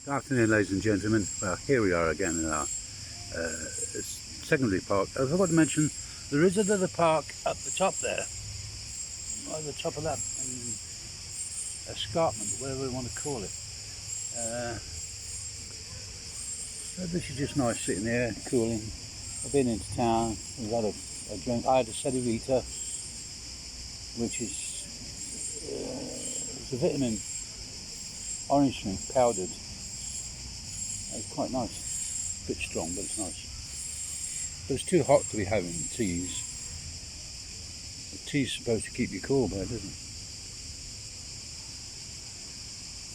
Good afternoon, ladies and gentlemen. Well, here we are again in our secondary park. I forgot to mention there is another park up the top there, right at the top of that escarpment, whatever we want to call it. So this is just nice sitting here, cooling. I've been into town. We've had a drink. I had a Sedarita, which is it's a vitamin orange drink, powdered. It's quite nice. A bit strong, but it's nice. But it's too hot to be having teas. The tea's supposed to keep you cool, but it doesn't.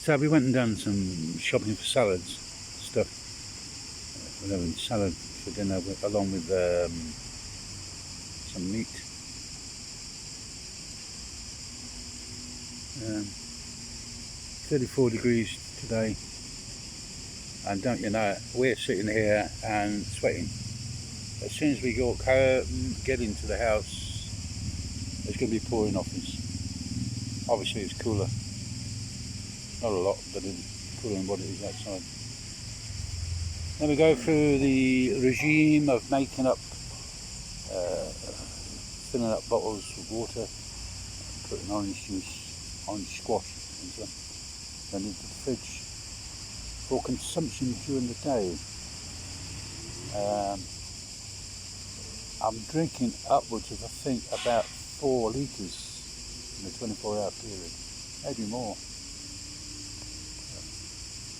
So we went and done some shopping for salads, stuff. We're having salad for dinner along with some meat. 34 degrees today. And don't you know it, we're sitting here and sweating. As soon as we get into the house, it's going to be pouring off us. Obviously it's cooler. Not a lot, but it's cooler than what it is outside. Then we go through the regime of making up, filling up bottles with water, putting orange juice, orange squash into them, then into the fridge for consumption during the day. I'm drinking upwards of, I think, about 4 litres in a 24-hour period, maybe more.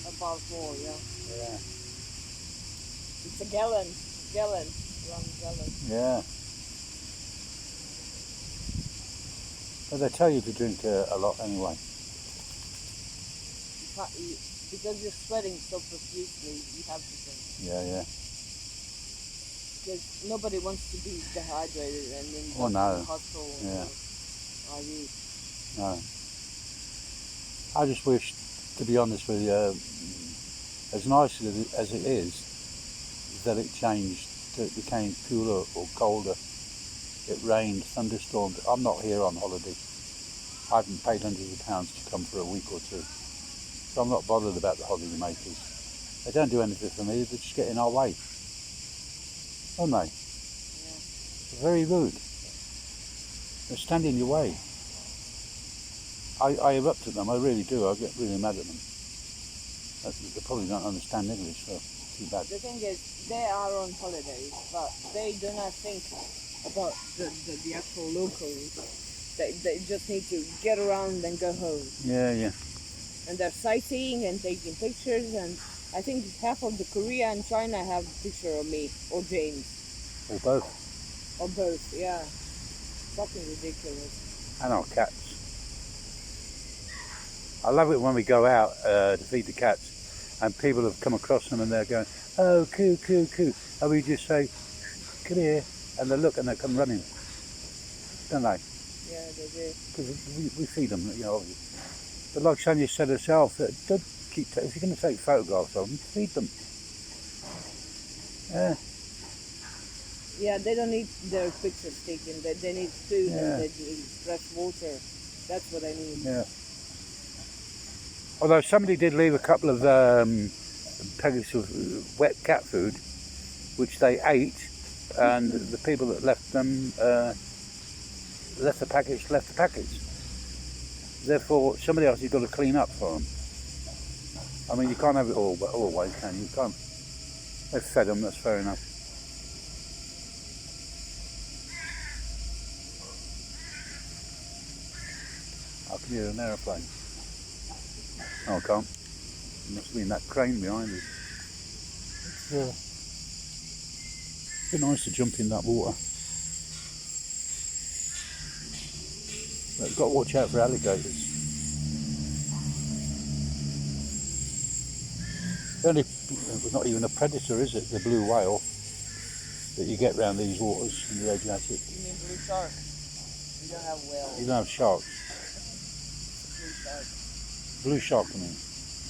About 4, yeah. Yeah. It's a gallon, 1 gallon. Yeah. But they tell you to drink a lot anyway. Because you're sweating so profusely, you have to drink. Yeah. Because nobody wants to be dehydrated and then Oh, no. in the hospital. Yeah. IV. No. I just wish, to be honest with you, as nice as it is, that it changed, that it became cooler or colder. It rained, thunderstormed. I'm not here on holiday. I haven't paid hundreds of pounds to come for a week or two. So I'm not bothered about the holiday makers. They don't do anything for me, they just get in our way. Don't they? Yeah. They're very rude. They stand in your way. I erupt at them, I really do. I get really mad at them. They probably don't understand English, so too bad. The thing is, they are on holidays, but they do not think about the actual locals. They just need to get around and go home. Yeah. And they're sightseeing and taking pictures, and I think half of the Korea and China have a picture of me or James. Or both. Or both, yeah. Fucking ridiculous. And our cats. I love it when we go out to feed the cats and people have come across them and they're going, oh, coo. And we just say, come here. And they look and they come running. Don't they? Yeah, they do. Because we feed them, you know. But like Sonia said herself, don't keep if you're going to take photographs of them, feed them. Yeah. Yeah, they don't need their pictures taken. They need food and they need fresh water. That's what I need. Yeah. Although somebody did leave a couple of packets of wet cat food, which they ate, and the people that left them left the packets. Therefore, somebody else has got to clean up for them. I mean, you can't have it all always, can you? You can't. They've fed them, that's fair enough. I can hear an aeroplane. Oh, I can't. It must be in that crane behind us. It's been nice to jump in that water. But you've got to watch out for alligators. Not even a predator, is it? The blue whale that you get round these waters in the Adriatic. You mean blue shark? You don't have whales. You don't have sharks. Blue shark. Blue shark, I mean.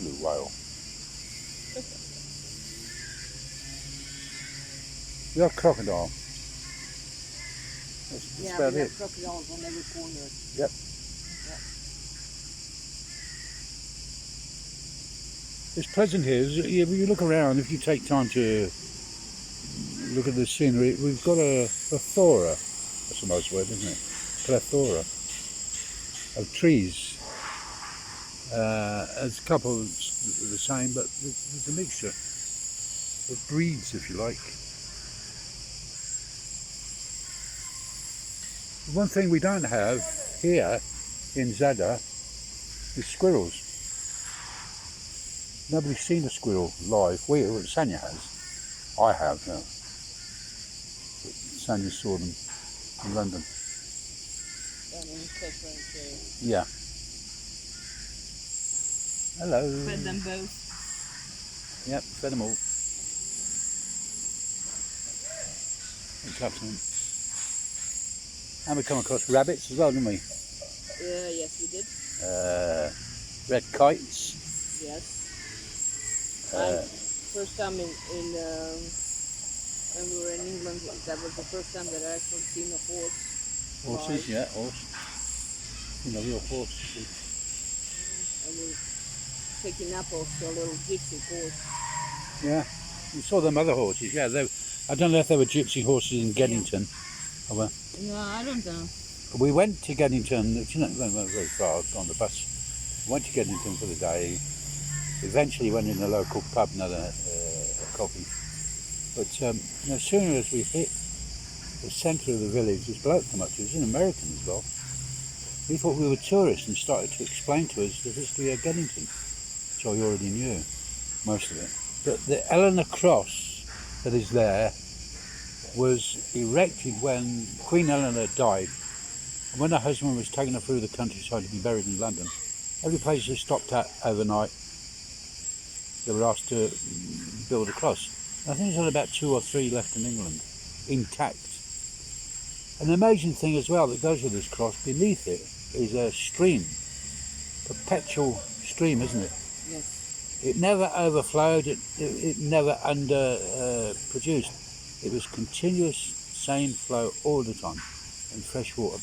Blue whale. You have crocodile. That's Yeah, about we it. have crocodiles on every corner. Yep. it's pleasant here. When you look around, if you take time to look at the scenery, we've got a plethora, that's a nice word, isn't it? Plethora of trees. There's a couple the same, but there's a mixture of breeds, if you like. One thing we don't have here in Zadar is squirrels. Nobody's seen a squirrel live. Sanya has. I have, yeah. Sanya saw them in London. Yeah. Hello. Fed them both. Yep, fed them all. And we come across rabbits as well, didn't we? Yes, we did. Red kites. Yes. First time when we were in England, that was the first time that I actually seen a horse. Horses, yeah, horse. A real horse. And we were taking apples to a little gypsy horse. Yeah, we saw them other horses. Yeah, I don't know if they were gypsy horses in Geddington. Yeah. Oh, well. No, I don't know. We went to Geddington, we went very far on the bus. We went to Geddington for the day. Eventually went in the local pub, another coffee. But no sooner as we hit the centre of the village, this bloke came up to us, he was an American as well. He thought we were tourists and started to explain to us the history of Geddington, which I already knew, most of it. But the Eleanor Cross that is there was erected when Queen Eleanor died. And when her husband was taking her through the countryside to be buried in London, every place they stopped at overnight, they were asked to build a cross. And I think there's only about 2 or 3 left in England, intact. And the amazing thing as well that goes with this cross, beneath it is a stream, perpetual stream, isn't it? Yes. It never overflowed, it never produced. It was continuous, same flow all the time, and fresh water.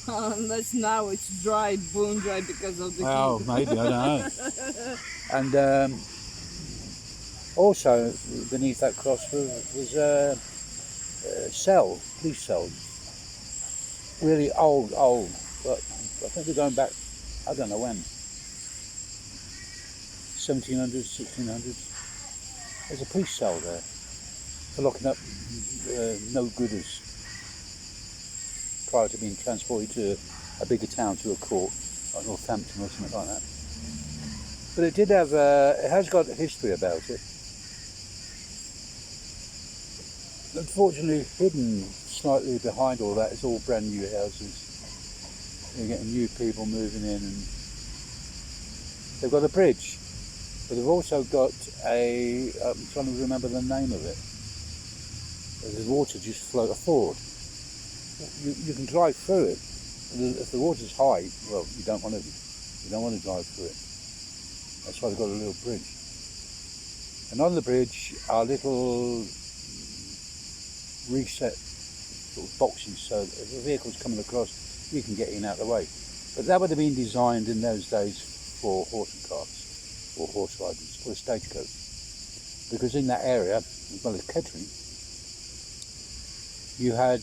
Unless now it's dry, bone dry because of the Well, heat. maybe, I don't know. And also beneath that cross was a cell, police cells. Really old, but I think they're going back, I don't know when. 1700s, 1600s. There's a police cell there for locking up no-gooders prior to being transported to a bigger town, to a court, like Northampton or something like that. But it did have, it has got a history about it. Unfortunately, hidden slightly behind all that is all brand new houses. You're getting new people moving in, and they've got a bridge, but they've also got I'm trying to remember the name of it. The water just flows, a ford. You can drive through it. If the water's high, well, you don't want to drive through it. That's why they've got a little bridge. And on the bridge are little reset sort of boxes, so if a vehicle's coming across, you can get in out of the way. But that would have been designed in those days for horse and carts, or horse riders, or a stagecoach. Because in that area, as well as Kettering, you had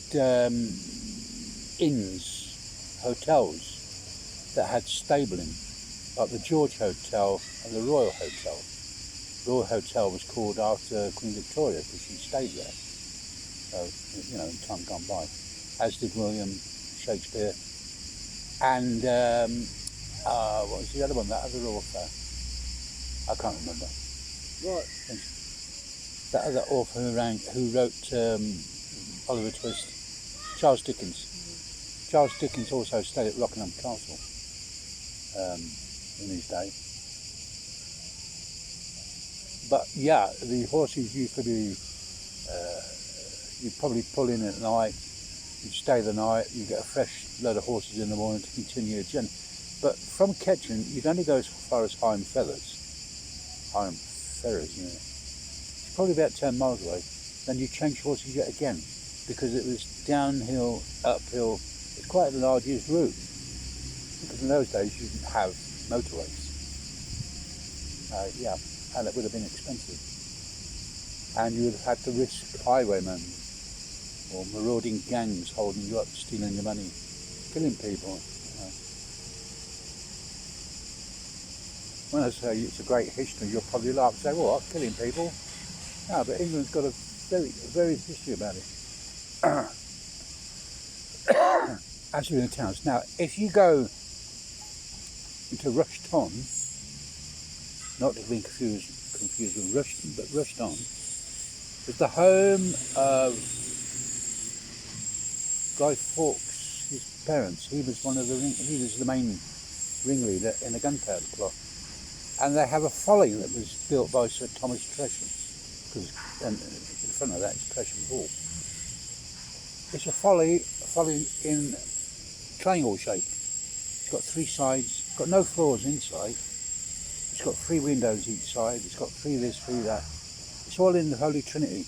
inns, hotels that had stabling, like the George Hotel and the Royal Hotel. The Royal Hotel was called after Queen Victoria because she stayed there. So, in time gone by. As did William Shakespeare. And what was the other one? That other author? I can't remember. What? That other author who wrote Oliver Twist, Charles Dickens. Mm-hmm. Charles Dickens also stayed at Rockingham Castle in his day. But yeah, the horses used to be, you'd probably pull in at night, you'd stay the night, you'd get a fresh load of horses in the morning to continue your journey. But from Kettering, you'd only go as far as Higham Ferrers, it's probably about 10 miles away. Then you change horses yet again, because it was downhill, uphill. It's quite an arduous route, because in those days you didn't have motorways. Yeah, and it would have been expensive. And you would have had to risk highwaymen or marauding gangs holding you up, stealing your money, killing people. When I say it's a great history, you'll probably laugh and say, "What, killing people?" No, but England's got a very history about it. Actually, in the towns. Now, if you go into Rushton, not to be confused with Rushton, but Rushton is the home of Guy Fawkes, his parents. He was the main ringleader in the gunpowder plot. And they have a folly that was built by Sir Thomas Tresham, and in front of that is Tresham Hall. It's a folly in triangle shape. It's got three sides, got no floors inside. It's got 3 windows each side. It's got 3 this, 3 that. It's all in the Holy Trinity.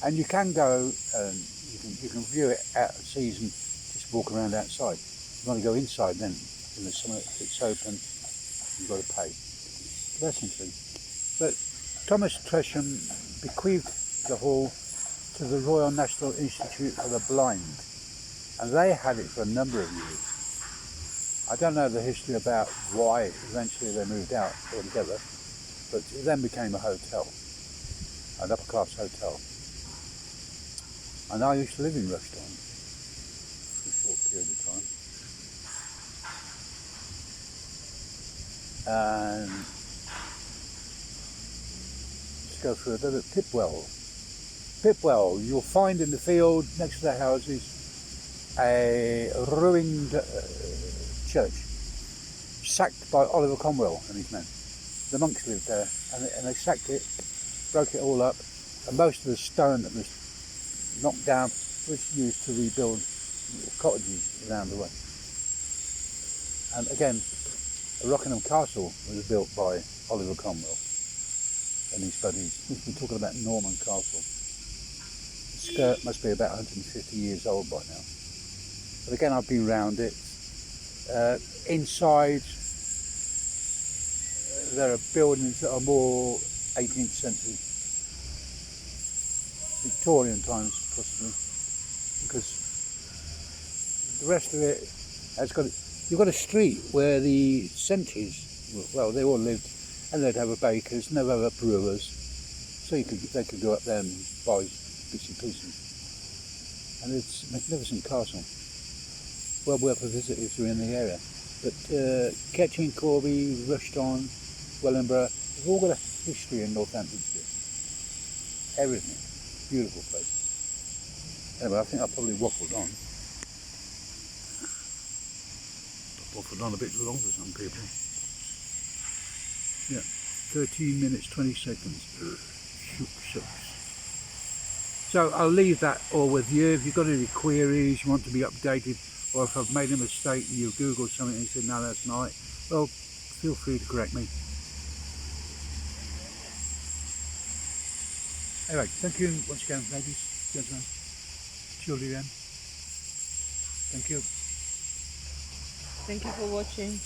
And you can go and you can view it out of season, just walk around outside. If you want to go inside, then in the summer it's open. You've got to pay. That's interesting. But Thomas Tresham bequeathed the hall to the Royal National Institute for the Blind, and they had it for a number of years. I don't know the history about why eventually they moved out altogether, but it then became a hotel, an upper class hotel. And I used to live in Rushton for a short period of time. And let's go through a bit of Pipwell. Pipwell, you'll find in the field next to the houses a ruined church, sacked by Oliver Cromwell and his men. The monks lived there, and they sacked it, broke it all up, and most of the stone that was knocked down was used to rebuild cottages around the way. And again, Rockingham Castle was built by Oliver Cromwell and his buddies. We're talking about Norman Castle. The skirt must be about 150 years old by now. But again, I've been round it. Inside, there are buildings that are more 18th century, Victorian times possibly, because the rest of it has got. You've got a street where the Sentries, well, they all lived, and they'd have a baker's, and they'd have a brewer's, so they could go up there and buy bits and pieces. And it's a magnificent castle, well worth a visit if you're in the area. But Ketching, Corby, Rushton, Wellingborough, they've all got a history in Northamptonshire. Everything, beautiful place. Anyway, I think I probably waffled on. Waffled on a bit long for some people. Yeah, 13 minutes 20 seconds. Shucks. So I'll leave that all with you. If you've got any queries, you want to be updated, or if I've made a mistake and you Googled something and you said no, that's not it, well, feel free to correct me. Anyway, thank you once again, ladies, gentlemen, children. Thank you. Thank you for watching.